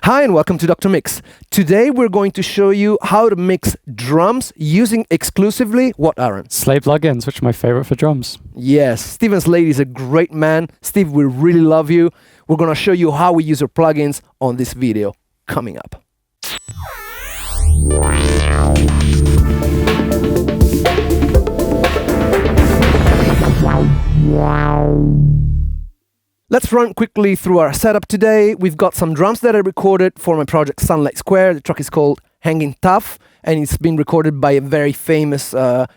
Hi and welcome to Dr. Mix. Today we're going to show you how to mix drums using exclusively what, Arran? Slate plugins, which are my favorite for drums. Yes, Steven Slate is a great man. Steve, we really love you. We're going to show you how we use our plugins on this video coming up. Let's run quickly through our setup today. We've got some drums that I recorded for my project Sunlight Square. The track is called Hanging Tough, and it's been recorded by a very famous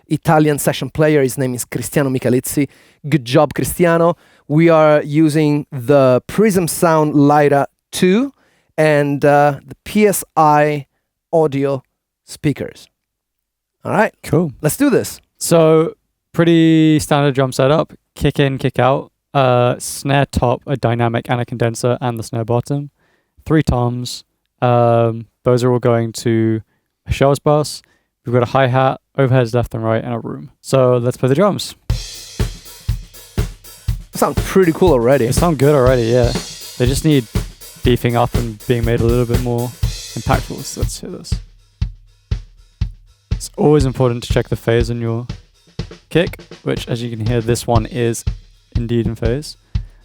Italian session player. His name is Cristiano Michalizzi. Good job, Cristiano. We are using the Prism Sound Lyra 2 and the PSI audio speakers. All right. Cool. Let's do this. So, pretty standard drum setup. Kick in, kick out. Snare top, a dynamic and a condenser, and the snare bottom. 3 toms. Those are all going to a shells bus. We've got a hi-hat, overheads left and right, and a room. So let's play the drums. Sounds pretty cool already. They sound good already, yeah. They just need beefing up and being made a little bit more impactful. So let's hear this. It's always important to check the phase on your kick, which, as you can hear, this one is indeed in phase.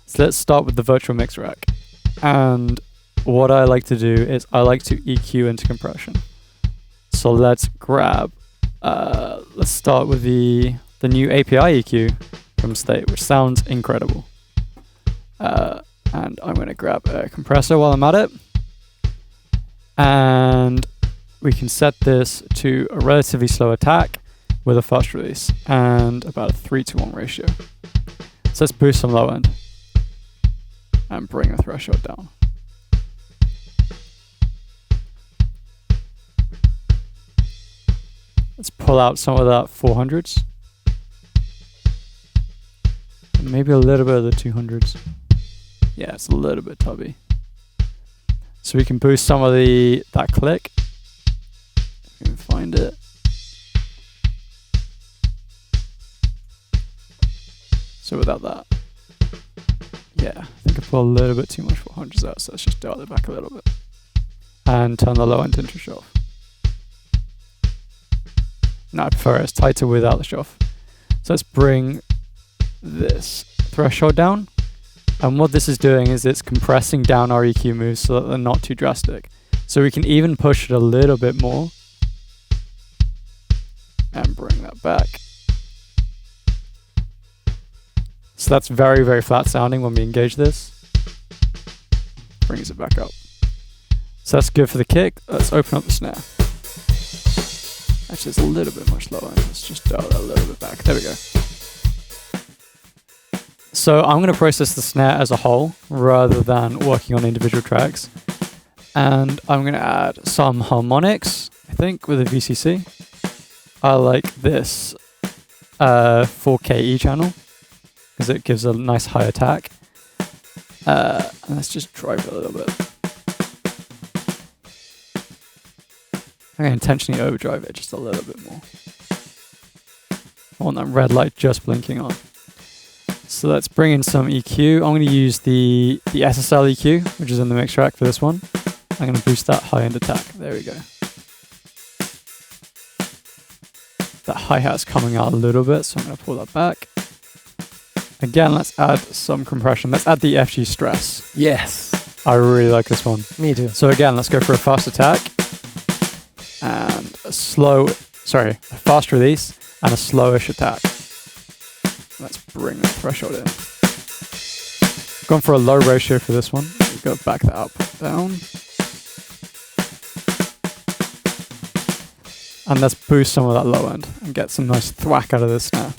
So let's start with the virtual mix rack. And what I like to do is I like to EQ into compression. So let's grab, let's start with the new API EQ from State, which sounds incredible. And I'm going to grab a compressor while I'm at it. And we can set this to a relatively slow attack with a fast release and about a 3-to-1 ratio. So let's boost some low end and bring the threshold down. Let's pull out some of that 400s. And maybe a little bit of the 200s. Yeah, it's a little bit tubby. So we can boost some of that click. If we can find it. So without that, yeah, I think I put a little bit too much 400s out, so let's just dial it back a little bit. And turn the low end into shelf. No, I prefer it's tighter without the shelf. So let's bring this threshold down. And what this is doing is it's compressing down our EQ moves so that they're not too drastic. So we can even push it a little bit more. And bring that back. So that's very, very flat sounding when we engage this. Brings it back up. So that's good for the kick. Let's open up the snare. Actually, it's a little bit much lower. Let's just dial that a little bit back. There we go. So I'm going to process the snare as a whole rather than working on individual tracks. And I'm going to add some harmonics, I think, with a VCC. I like this 4KE channel, because it gives a nice high attack. And let's just drive it a little bit. I'm going to intentionally overdrive it just a little bit more. I want that red light just blinking on. So let's bring in some EQ. I'm going to use the SSL EQ, which is in the mix track for this one. I'm going to boost that high end attack. There we go. That hi-hat's coming out a little bit, so I'm going to pull that back. Again, let's add some compression. Let's add the FG stress. Yes. I really like this one. Me too. So again, let's go for a fast attack and a fast release and a slowish attack. Let's bring the threshold in. Gone for a low ratio for this one. We've got to back that up, down. And let's boost some of that low end and get some nice thwack out of this snare.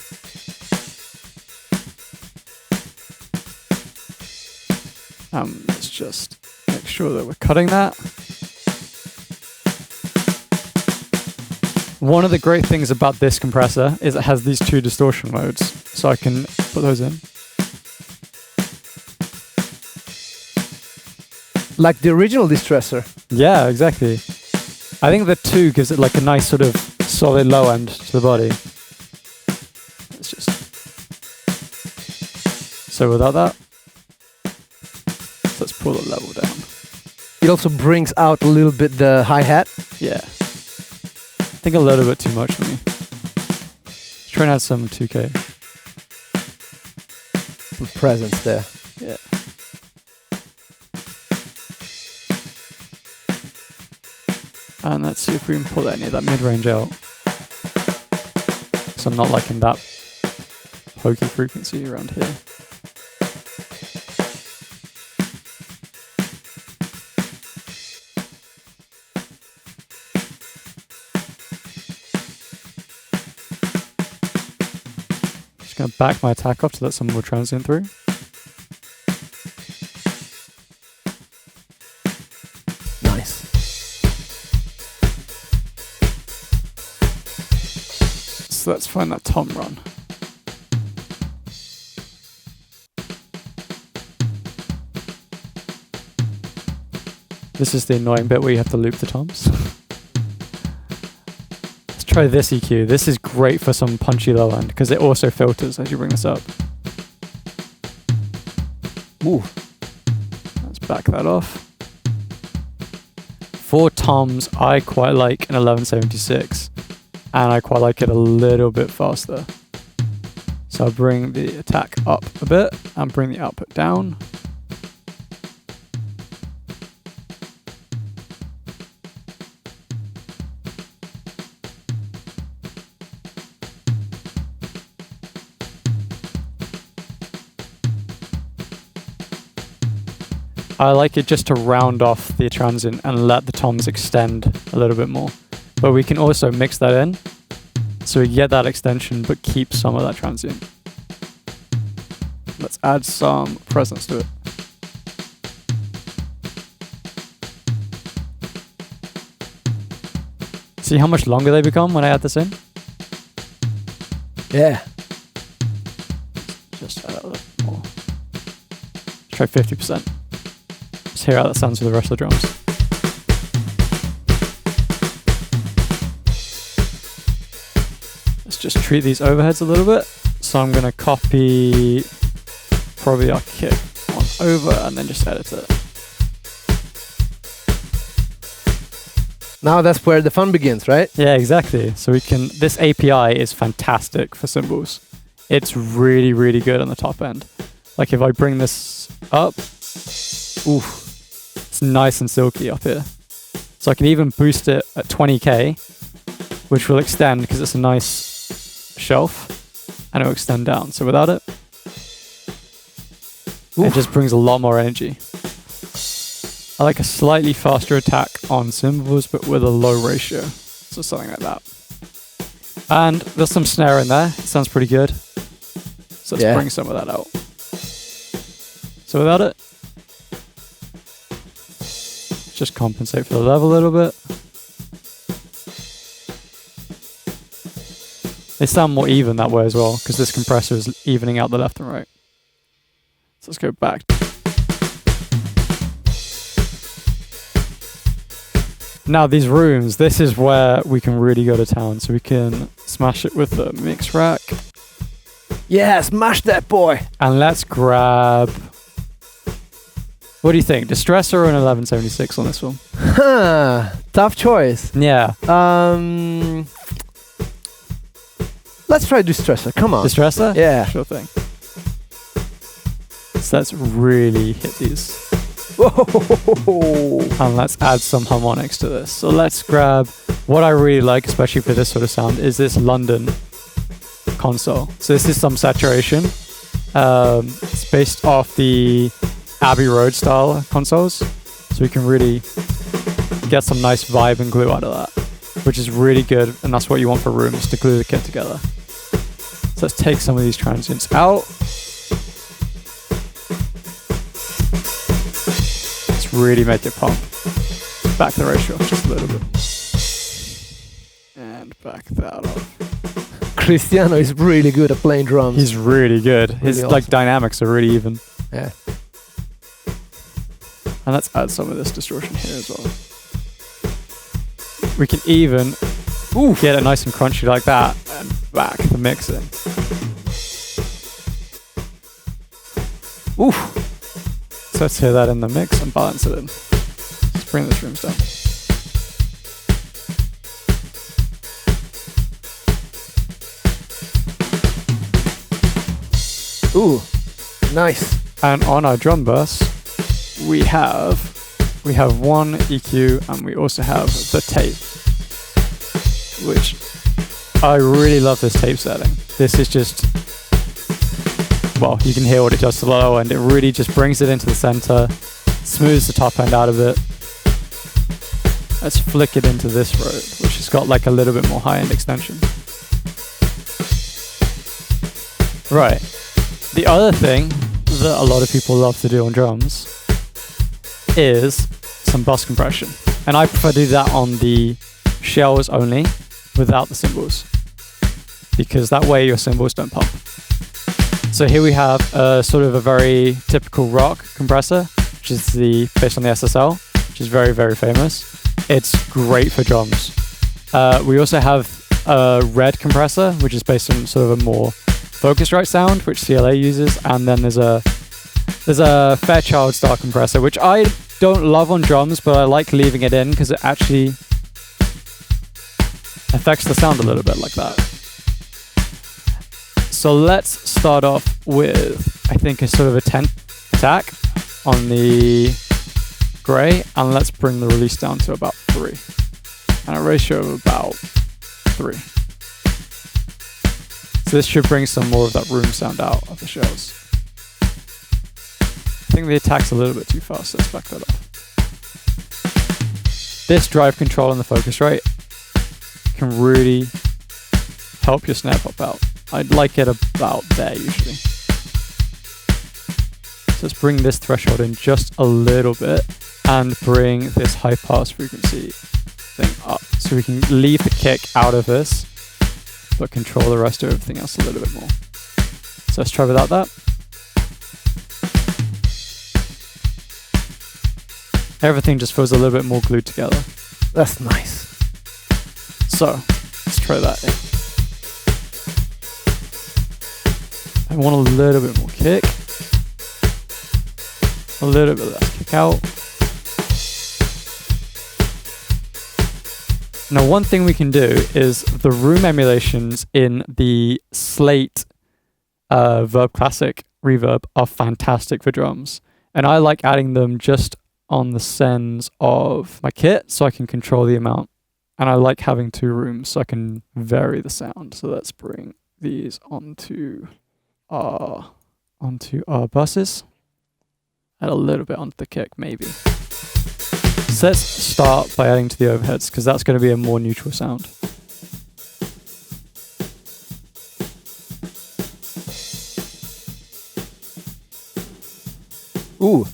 Let's just make sure that we're cutting that. One of the great things about this compressor is it has these 2 distortion modes, so I can put those in. Like the original distressor. Yeah, exactly. I think the 2 gives it like a nice sort of solid low end to the body. Let's just... So without that, let's pull the level down. It also brings out a little bit the hi-hat. Yeah. I think a little bit too much for me. Try and add some 2K. Some presence there. Yeah. And let's see if we can pull any of that mid-range out. So I'm not liking that pokey frequency around here. Just going to back my attack off to let some more transient through. Nice. So let's find that tom run. This is the annoying bit where you have to loop the toms. Let's try this EQ. This is great for some punchy low end because it also filters as you bring this up. Ooh. Let's back that off. For toms, I quite like an 1176 and I quite like it a little bit faster. So I'll bring the attack up a bit and bring the output down. I like it just to round off the transient and let the toms extend a little bit more. But we can also mix that in so we get that extension but keep some of that transient. Let's add some presence to it. See how much longer they become when I add this in? Yeah. Just add a little more. Let's try 50%. Let's hear how that sounds with the rest of the drums. Let's just treat these overheads a little bit. So I'm going to copy probably our kick on over and then just edit it. Now that's where the fun begins, right? Yeah, exactly. So we can, this API is fantastic for cymbals. It's really, really good on the top end. Like if I bring this up, oof, it's nice and silky up here. So I can even boost it at 20K, which will extend because it's a nice shelf and it will extend down. So without it, it just brings a lot more energy. I like a slightly faster attack on cymbals, but with a low ratio. So something like that. And there's some snare in there. It sounds pretty good. So let's bring some of that out. So without it, just compensate for the level a little bit. They sound more even that way as well, because this compressor is evening out the left and right. So let's go back. Now these rooms, this is where we can really go to town. So we can smash it with the mix rack. Yeah, smash that boy. And let's grab, what do you think? Distressor or an 1176 on this one? Huh, tough choice. Yeah. Let's try Distressor, come on. Distressor? Yeah. Sure thing. So let's really hit these. Whoa. And let's add some harmonics to this. So let's grab, what I really like, especially for this sort of sound, is this London console. So this is some saturation. It's based off the Abbey Road style consoles. So we can really get some nice vibe and glue out of that, which is really good. And that's what you want for rooms, to glue the kit together. So let's take some of these transients out. Let's really make it pump. Back the ratio off just a little bit. And back that off. Cristiano is really good at playing drums. He's really good. His Really awesome. dynamics are really even. Yeah. And let's add some of this distortion here as well. We can even get it nice and crunchy like that and back the mix in. Oof. So let's hear that in the mix and balance it in. Let's let's bring this rooms down. Ooh, nice. And on our drum bus, we have one EQ, and we also have the tape, which I really love this tape setting. This is just, well, you can hear what it does to the low end. It really just brings it into the center, smooths the top end out of it. Let's flick it into this road, which has got like a little bit more high-end extension. Right. The other thing that a lot of people love to do on drums is some bus compression. And I prefer to do that on the shells only, without the cymbals, because that way your cymbals don't pump. So here we have sort of a very typical rock compressor, which is based on the SSL, which is very, very famous. It's great for drums. We also have a red compressor, which is based on sort of a more Focusrite sound, which CLA uses, and then there's a Fairchild style compressor, which I don't love on drums, but I like leaving it in because it actually affects the sound a little bit like that. So let's start off with, I think, a sort of a 10 attack on the gray, and let's bring the release down to about 3, and a ratio of about 3. So this should bring some more of that room sound out of the shells. I think the attack's a little bit too fast, so let's back that off. This drive control on the Focusrite can really help your snare pop out. I'd like it about there usually. So let's bring this threshold in just a little bit and bring this high pass frequency thing up. So we can leave the kick out of this, but control the rest of everything else a little bit more. So let's try without that. Everything just feels a little bit more glued together. That's nice. So let's try that in. I want a little bit more kick. A little bit less kick out. Now, one thing we can do is the room emulations in the Slate Verb Classic reverb are fantastic for drums. And I like adding them just on the sends of my kit so I can control the amount. And I like having 2 rooms so I can vary the sound. So let's bring these onto our buses. Add a little bit onto the kick, maybe. So let's start by adding to the overheads, because that's going to be a more neutral sound. Ooh.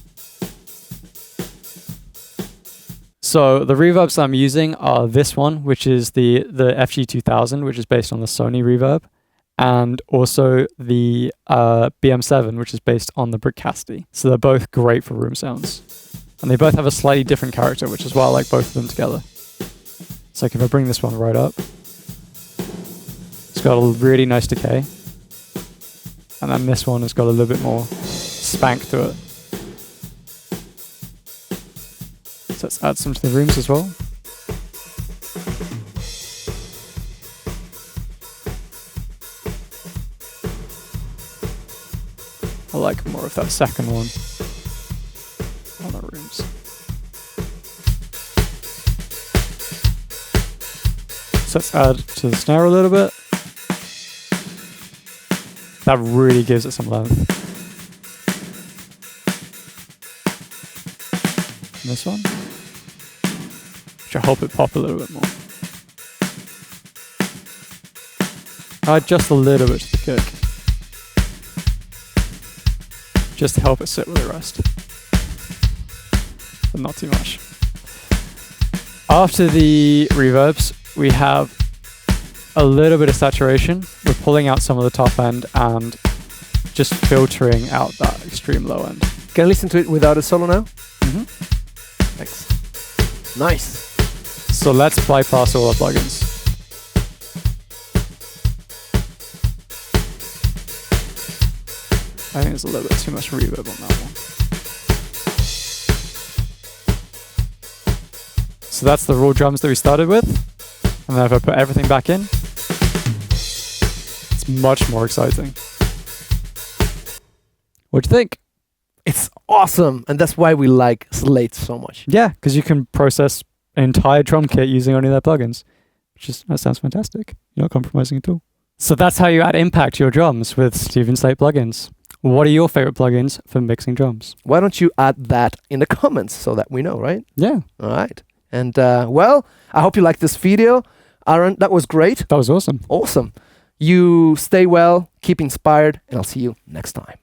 So the reverbs I'm using are this one, which is the FG2000, which is based on the Sony reverb, and also the BM7, which is based on the Brickcasty. So they're both great for room sounds. And they both have a slightly different character, which is why I like both of them together. So if I bring this one right up, it's got a really nice decay. And then this one has got a little bit more spank to it. So let's add some to the rooms as well. I like more of that second one on the rooms. So let's add to the snare a little bit. That really gives it some length. And this one, which I hope it pop a little bit more. Add just a little bit to the kick, just to help it sit with the rest, but not too much. After the reverbs, we have a little bit of saturation. We're pulling out some of the top end and just filtering out that extreme low end. Can I listen to it without a solo now? Mm-hmm. Thanks. Nice. So let's bypass all our plugins. I think there's a little bit too much reverb on that one. So that's the raw drums that we started with. And then if I put everything back in, it's much more exciting. What do you think? It's awesome, and that's why we like Slate so much. Yeah, because you can process an entire drum kit using only their plugins. That sounds fantastic. You're not compromising at all. So that's how you add impact to your drums with Steven Slate plugins. What are your favorite plugins for mixing drums? Why don't you add that in the comments so that we know, right? Yeah. All right. And well, I hope you liked this video. Arran, that was great. That was awesome. Awesome. You stay well, keep inspired, and I'll see you next time.